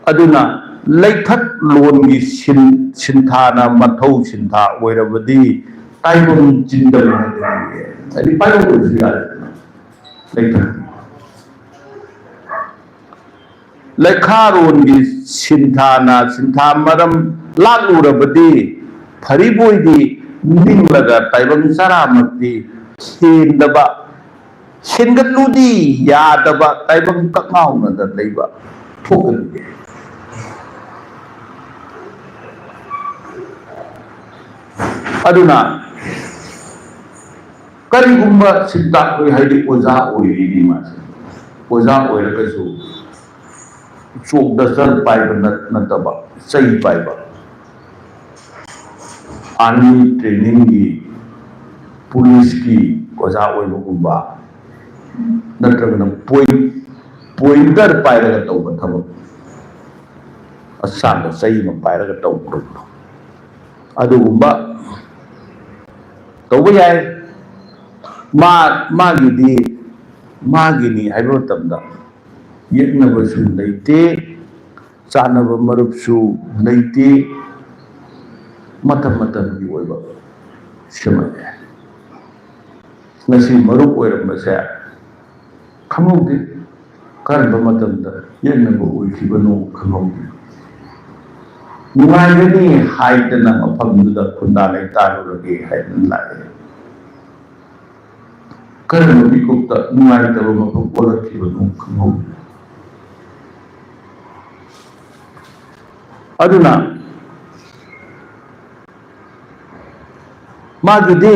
aduna leithak longi sinthana mathau sintha oirabadi taibam jindal adi payo osia leithak lekharongi sintha maram lagurabadi phariboidi ninglaga taibam saramati sindaba Singatludi yadaba taibang kakao na dadlayba thukal aduna karigumba sinta koi haidi oza oiri mas oza oirakasu chok dasar paiba nataba sai paiba army training ki police ki oza oiragumba नत्रगना पोइंटर पायरगा तौबा थबक असांग सही म पायरगा तौबा अदुगुंबा तौबा याय मागिनी हाइबो तमदा यeknabasु leite chanaba marupsu leite matam gi oiba semane ngasi marup oirambase khangaude karba matamda yenaba oikibano khangaude nuaigani haidana mafamduda khunda lai tarurage haidana lai karba bikupta nuaitaba mafam olakibano khangaude aduna magide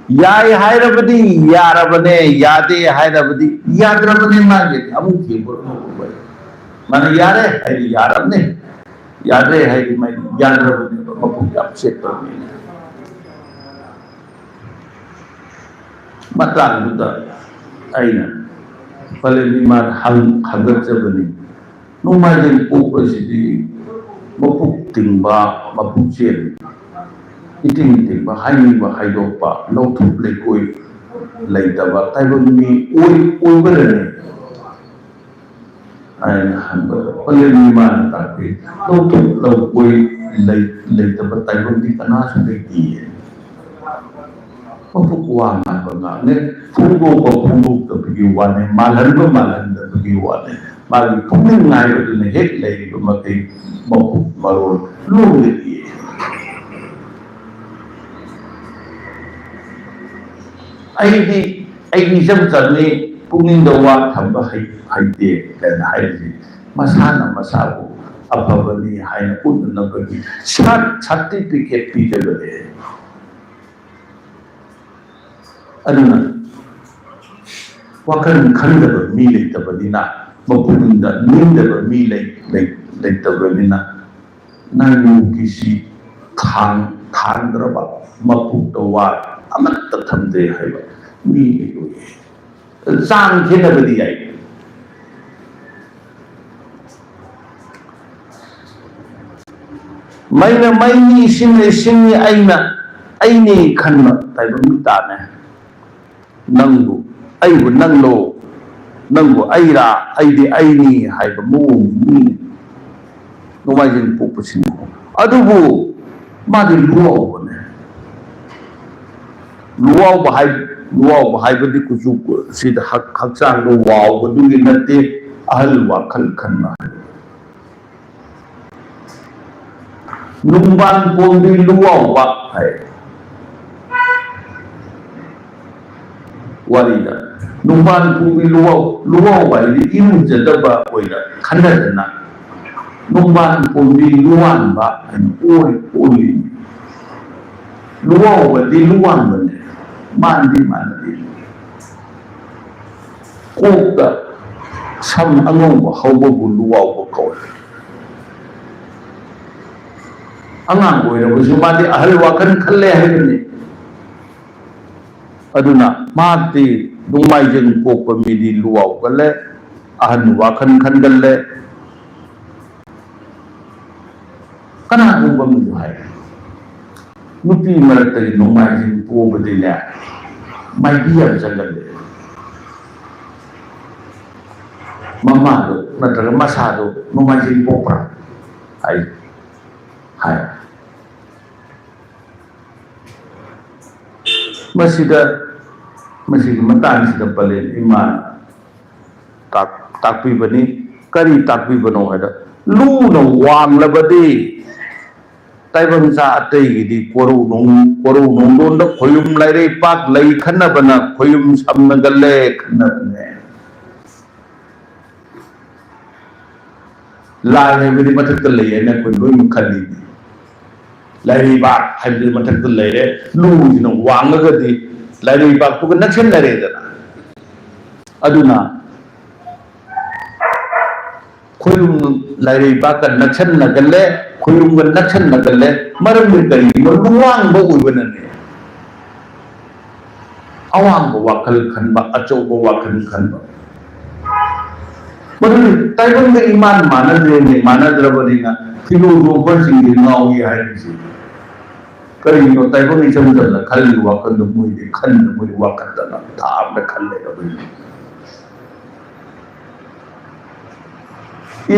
Yai hairabadi yarabane yade hairabadi yadrabane mage amu thebur no bai mana yare hai yarabne yade hai mai yadrabane mapu upset parne matang duda aina paleni mar hagat jabani nongmaijing pokpasidi mapu tingba mapu chen iting ba hainiba haidokpa lauthuk lekoi leitaba taibami oi barane aina hamba paleni man takpe lauthuk laukoi leitaba taibami kana su leiti mapuk wanga banga ne fungo ta pigi wane malan da pigi wane magi pungin ngai odune hek lei ba kai mapuk marol lu leiti aigi jam charni pungin dawa thamba haide kan haide masana masabu abhavani haina punna bagi certificate pijabale aduna wakan khandaba mi leitabadina mapunda nindaba mi leitabadina nanu kisi thandraba mapuktawa amatta thamde haiba mi sang khenabadi ai mayna mayni isingni aini khanma taibam mitane nangbu aibu nanglo nangbu aira aidi aini haiba muuni nongmaijing pokpasini adubu madi luawbane luawba haibadi kusu sida hakchangdo waawbadugi nate ahal wakhal khanma nungban pomdi luawba hai warida nungban pomdi luawba ini irujadaba oira khanadana nungban pomdi luwanba oli luawba di luwanbane mandi kokda sam angongba hawbabu luawba kawai angang oirabasu madi ahal wakan khalle haibani aduna madi nongmaijing pokpa midi luaw kale ahan wakan khangalle kana gumba mu hai nupi maratari nongmaijing pobadine maibiya jangalle mamado natraga masado nongmaijing pokpa hai masida matang palen iman takpibani kari takpibano hada lu no wang labadi taibang sa atay di koru nong don da khoyum laire pak lai khanabana khoyum samnagalle khanabane la ne bidi mathak lai ne ko loim khali lairi bak haibdi mathak laire lu jino wangaga di lairi bak puga nakshan lare dana aduna khoyum lairi bak ka nakshan nagalle khoyum ga nakshan nagalle maram ni kari luwang bo uibanane awang bo wakal khanba achau bo wakal khanba madu taibang ga iman manadrabani na philosopher singi ngawi haibisi kari no taibang isam jalla khalli wakan do mui wakan dana thaam da khalle da bui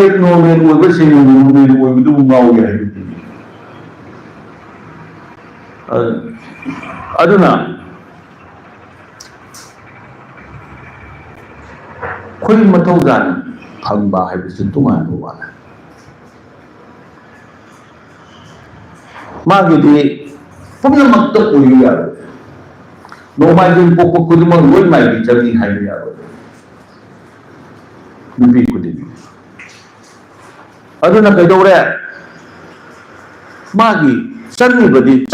ek no men wo basi no men wo du ngawi haibisi aduna khul mataugan khangba haibisi tungan wala magidi pumnamakta uyu yaro nongmaijing pokpa kudumang loi maigi changi haiba yaro nupi kudimi aduna kaidore magi changi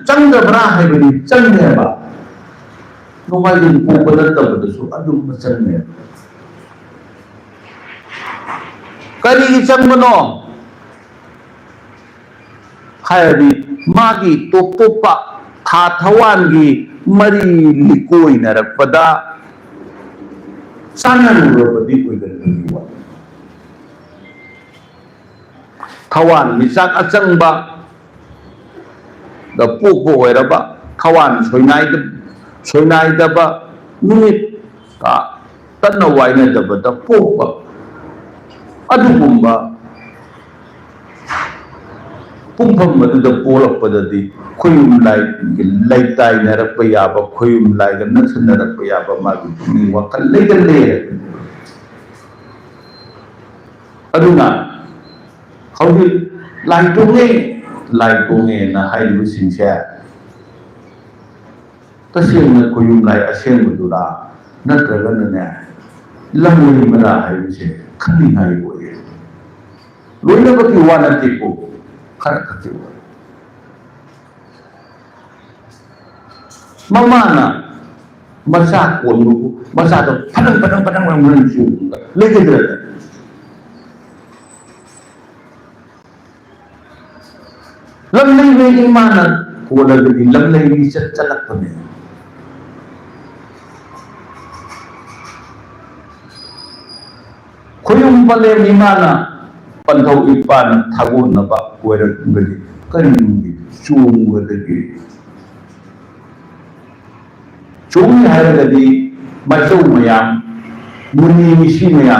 changrabra haibadi changneba nongmaijing pokpa nattabadasu adum changne kari changbano haibadi magi topa thawan mari likoi narakpada sanan robadi oigan thawan misak achangba da pokbo oiraba thawan soinai daba numit ka tanna waina daba da pokba adugumba pumpham maduda polakpadadi khoyum lai tai narakpa yaba khoyum lai ga naksan narakpa yaba magi ni wakal legalle aduna hauji lai tonge na haibu singse tasengna khoyum lai asengudura natraga ne lamui mara haibu se khani ngai boye loina baki wana tipo khara khati mamana mashak konbu mashak padang menju lagi derada lamlai ni mana ko lagi lamlai ni chalak pane khoyum pale ni mana panthau ipana thagonaba oirakbadi karigi chungwadagi chungi hairagadi machau mayam muni misi mayam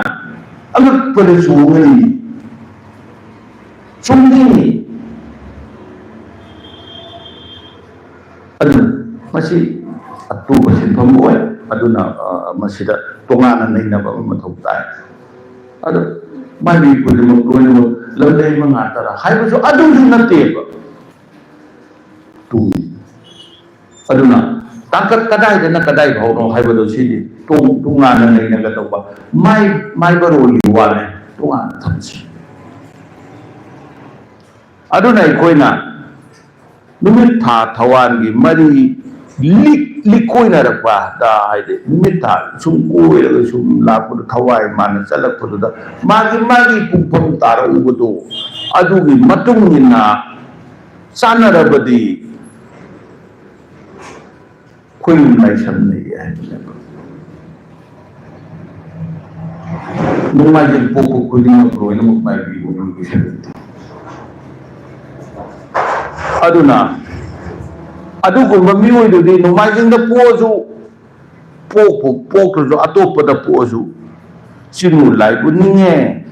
agakpada chungani chungi adu masi atuba sinpham oi aduna masida tongana neinaba mathau tai adu mani pudimo loina lamdai mangatara haibasu adusu natteba tu aduna tangkat kadai dana kadai bhauno haibado sidi tongana neinaga tauba mai baroli wale tongana thamsi aduna ikoina numit tha thawangi mari likoina rakpa da haide numit tha sum koiraga sum lakpuda thawai mana chalakpuda magi pupam tara ubudo adugi matungina sanarabadi koin mai samne ya nongmaijing popo kulina proina mai bi ungi sabiti aduna adugumba miyoidudi nongmaijingda posu pokru atopada posu chinu laibu ninge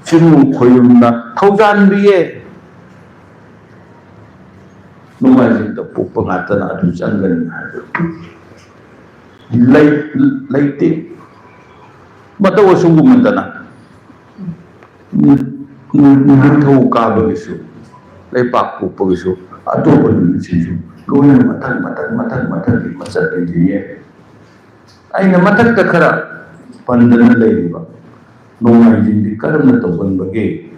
chinu khoyumna thaujanbiye nongmaijingda pokpa ngatana adu changani laite matawa sungumantana ningthoukaba gisu leipak pokpagisu atopa nulisinsu loina matang di masat diye aina matakta khara pandana leiba nongmaijingdi karamna tawbanbage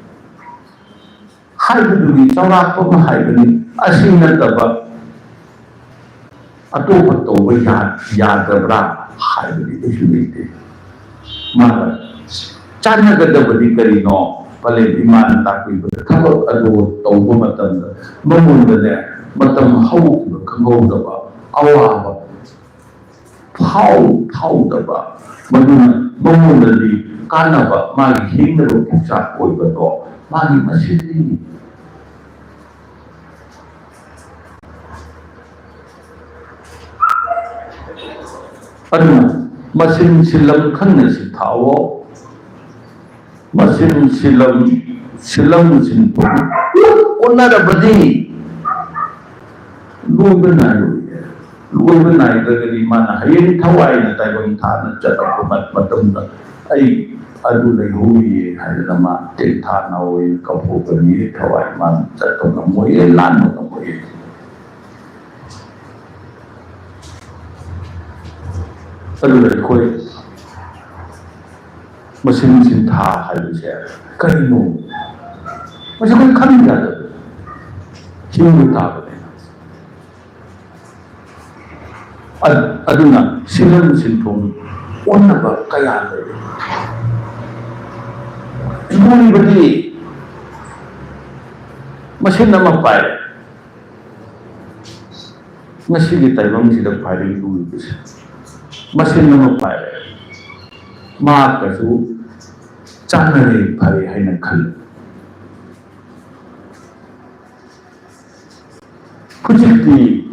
haibaduni chawrappa ma haibani asina taba atopa tawba yadabra haibani isu leite mara chanagadabadi karino pale iman takibada thabak adu tawba matamda mamundane matam haukiba khanghaudaba awaba phawdaba maduna mamundadi kanaba magi hingdaba pukchak oibado magi masidi aduna masin silam khanna si thawo masin silam sinpo onarabadi luiba nai gari mana hayeng thawai na taibang thana chatak matamda ai adu lai hui haidana ma te thana oi kapo gari thawai man chatak namoi lan namoi adu lai khoi masin Sintha haibase karino masi koi khanja da hindu taba aduna silam sinthong onnaba kaya lay ibuli badi masin nama pai ngasigi taibang sida pari lu bis masin nama pai ma kasu chanare pari haina khal kujikti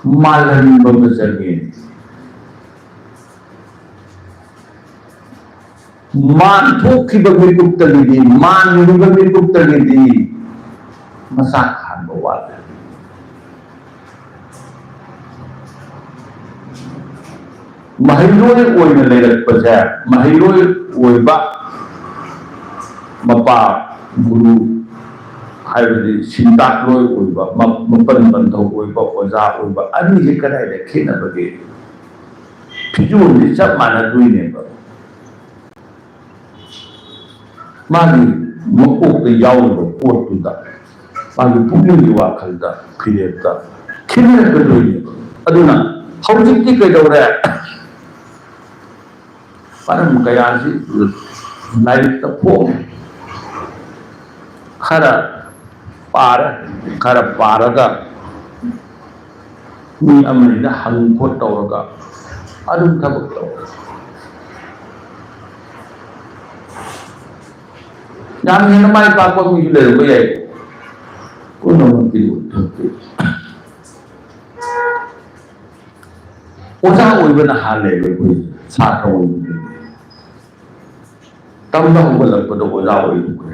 malan babazage man thokhiba mikuptagidi man nuga mikuptagidi mashak khanba wala mahailoi oina leirakpaja mahailoi oiba mapa guru haibadi sintakloi oiba mapan banthau oiba oja oiba ani je kadai da khenabage phijoni chap mana duineba magi makokta yawba pottuda magi pugni wakhalda phireta khenabage duineba aduna hawjikti kaidawre param kayasi laik ta phom khara paraga mi amanina hangkhot tawraga adum thabak taw Yang yang mai pakwa mi le ko yai ko no mo ki lu to oza oi bana hale le ko sa to tam da ho la ko do oza oi ko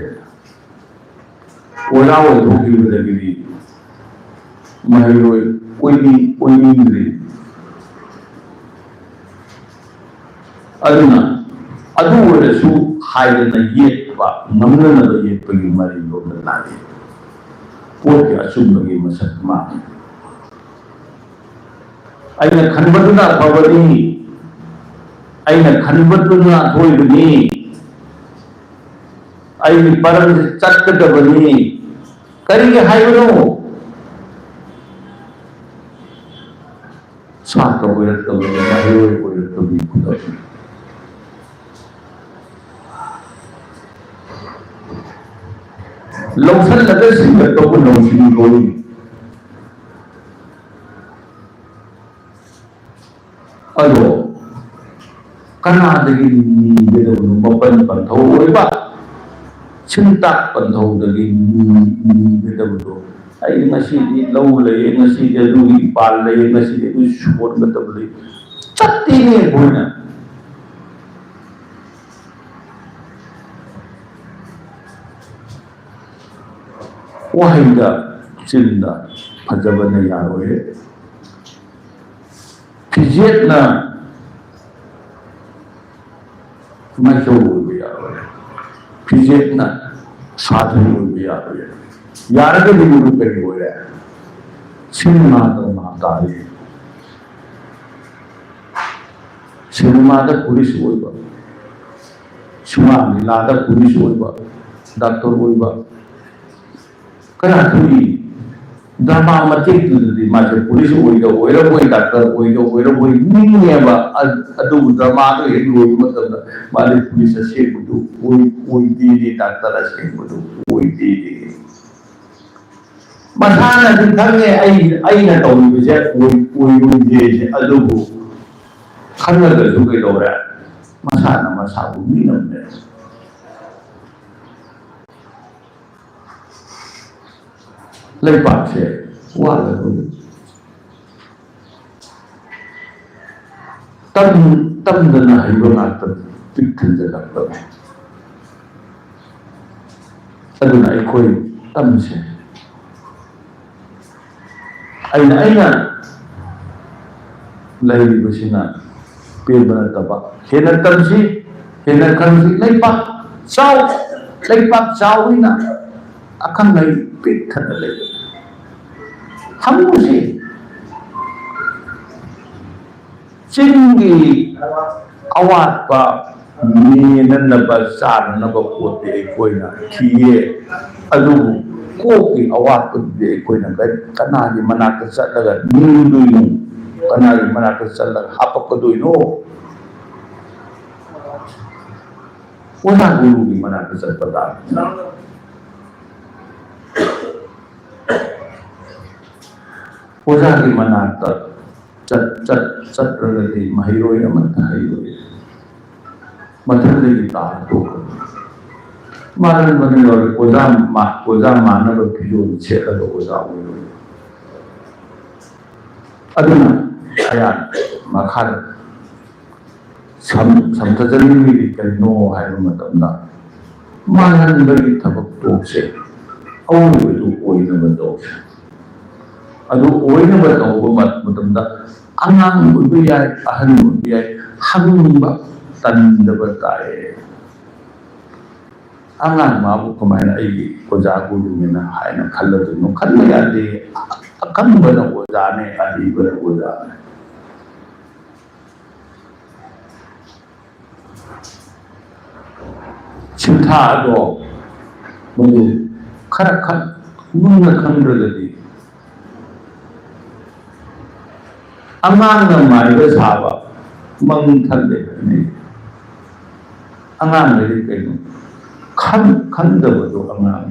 oza oi ko ki le gi mai roi oi ni le aduna adu ore su haide na yet ba namna na yet pagi mari lo na lagi po ke asum bagi masak ma aina khanbaduna thawani aina khanbaduna thoibani aini param chatkadabani kari ke haibano sa ka oirat ka mahiroi oirat ka bi kuda longsan laga singa to ko longsin goi alo Kanada gi ni be do mapan pan thau oi ba Sintha pan thau da gi ni be do ai ngasi di lau le ngasi de du pal le ngasi de du shot ga tab le chatti ne boina wahida chinda phajabana yaroe fijetna majo be yaroe fijetna sadhu be yaroe yaraga digu pe hoya cinema da matari cinema da police hoiba cinema la da police hoiba doctor hoiba kana thui drama matik di maje police oiga oira boy doctor oira boy neinaba adu drama do he oi matlab mali police se budu oi di doctor se budu oi di masana din thange ai na tawi be je oi je je adu khanga da du ke dora masana masabu ni namne lấy bạc sẽ qua là thôi tâm là hay bằng ác tâm tích thân là đặc tâm anh này khơi tâm sẽ anh lấy đi bớt na tiền bớt thabk hiện nay tâm gì hiện nay khăn gì lấy bạc sao đi na akan lấy biết thân là lấy hamsi chingi awat pa ni nan na ba san na ba ko te koi na thiye alu ko ki awat ko de koi na kana ni manak sa daga ni du kana ni manak sa la hapak ko do no wala guru ni manak sa pada oza ki manata chat ragati mahiroi amata hairoi mathande ki ta to maran manilor oza mana ro phiyo che ro oza oi aduna ayan makhar samthajani mi kaino haiba matamda maran bari thabk to se au du oi na ba adu oina ba to matamda angang bu ya ahan bu ya hangba tandaba tae angang ma bu kamaina ai ko ja ku ni na haina khalla du no khalla ya de akan ba na ko ja ne ai ba ko ja Sintha do bu khara khan mun na khandra de angang na mai ba saba mang thal de ni angang de ke no khan da ba do angang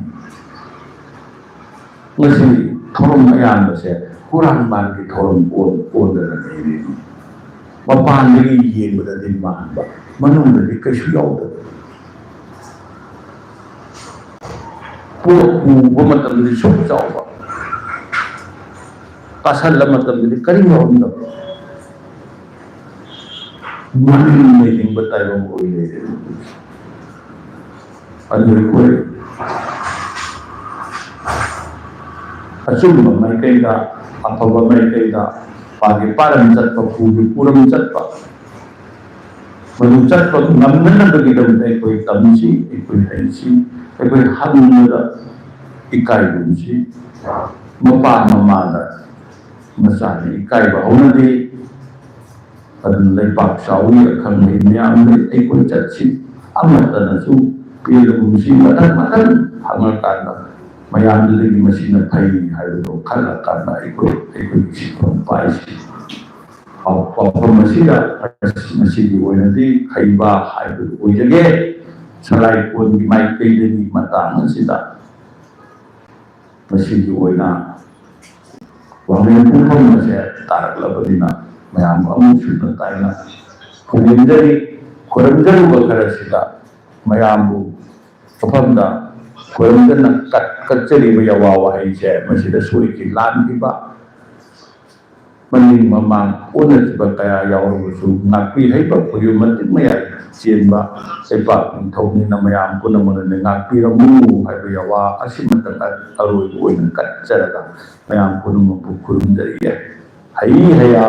ngasi thorom ayam ba se kurang ban ki thorom on da ni ba ban ni yen ba da din ma ba manung da ni ka shu yaw da puba matamdi sok chawba kasalla matamdi kari ngawamda manin maijing batayong oile aduri koy asumma mai kaida afaba mai kaida pagi param chatpa pugi puram chatpa manu chatpa ngamnana bagidamda ekoi tamsi ekoi haisi ekoi hamnada ikai dumsi mapa mamada masani ikai ba onadi adun leipak sawi akhang miyam ekoi chatsi amatana su pilumsi madan hangalkana mayam dili masina phai haido khala kana ekoi sipam paisi apa masida masidi oinadi haiba haido oijage Sallaikon di Meetei di matang sida masidi oina wangin pun masih tarak labadina mayam amu sudah taina pulinjari koranjari bakara sida mayam bu kapamda koranjana kacari bayawa haije masida suri kilan diba maning mamang unat bakaya yawarusu ngakpi haiba puyu matin mayai cienba sepak thoni na mayam ko naman na ngakpi ramu haiba yawa asimata aroy oy kacaraga mayam ko naman pukurun dariya hai haya